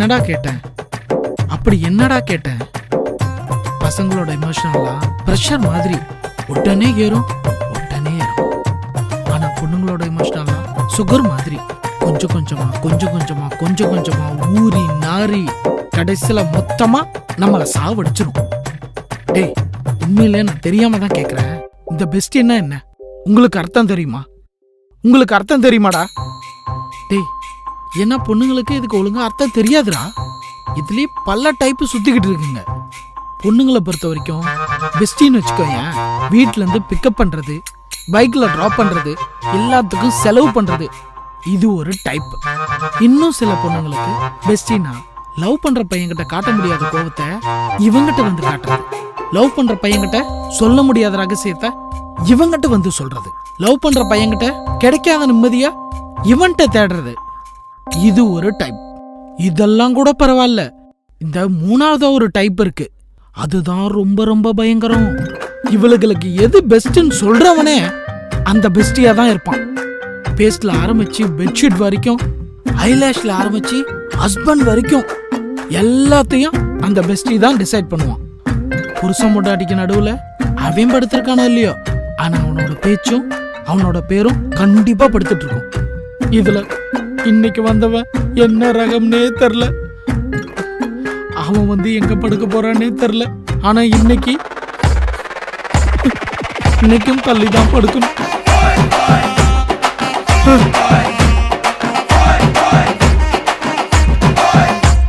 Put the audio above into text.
என்னடா கேட்டேன்? அப்படி என்னடா கேட்டேன்? பசங்களோட எமோஷனல்லாம் பிரஷர் மாதிரி உடனே ஏறும் உடனே ஏறும். ஆனா பொண்ணுங்களோட எமோஷனல்லாம் சுகர் மாதிரி கொஞ்சம் கொஞ்சமா கொஞ்சம் கொஞ்சமா கொஞ்சம் கொஞ்சமா ஊறி நாரி கடைசியில மொத்தமா நம்மள சாவடிச்சிரும். டேய், உண்மையிலே நான் தெரியாம தான் கேக்குறேன். இந்த பெஸ்ட் என்ன உங்களுக்கு அர்த்தம் தெரியுமா? உங்களுக்கு அர்த்தம் தெரியுமாடா? டேய், ஏன்னா பொண்ணுங்களுக்கு இதுக்கு ஒழுங்கா அர்த்தம் தெரியாதுடா. இதுலயே பல டைப் சுத்திக்கிட்டு இருக்குங்க. பொண்ணுங்களை பொறுத்த வரைக்கும் பெஸ்டின்னு வச்சுக்கோங்க, வீட்டுல இருந்து பிக்கப் பண்றது, பைக்ல டிராப் பண்றது, எல்லாத்துக்கும் செலவு பண்றது, இது ஒரு டைப். இன்னும் சில பொண்ணுங்களுக்கு பெஸ்டினா லவ் பண்ற பையன்கிட்ட காட்ட முடியாத கோபத்தை இவங்கிட்ட வந்து காட்டுறது, லவ் பண்ற பையன்கிட்ட சொல்ல முடியாத ரகசியத்தை இவங்கிட்ட வந்து சொல்றது, லவ் பண்ற பையன்கிட்ட கிடைக்காத நிம்மதியா இவன்கிட்ட தேடுறது, இது ஒரு டைப். இதெல்லாம் கூட பரவாயில்ல, இந்த மூணாவது ஒரு டைப் இருக்கு, அதுதான் ரொம்ப ரொம்ப பயங்கரம். இவளுகளுக்கு எது பெஸ்ட்னு சொல்றவனே அந்த பெஸ்டியா தான் இருப்பான். பேஸ்ட்ல ஆரம்பிச்சு பெட்ஷீட் வரைக்கும், ஐலாஷ்ல ஆரம்பிச்சு ஹஸ்பண்ட் வரைக்கும் எல்லாத்தையும் அந்த பெஸ்டி தான் டிசைட் பண்ணுவான். புருஷன் பொண்டாட்டிக்கு நடுவுல அவன் படுத்திருக்கானோ இல்லையோ, ஆனா அவனோட பேச்சும் அவனோட பேரும் கண்டிப்பா படுத்துட்டு இருக்கும். இதுல இன்னைக்கு வந்தவன் என்ன ரகம்னே தெரியல, அவன் வந்து எங்க படுக்க போறானே தெரியல. ஆனா இன்னைக்கும் தள்ளிதான் படுக்கணும்.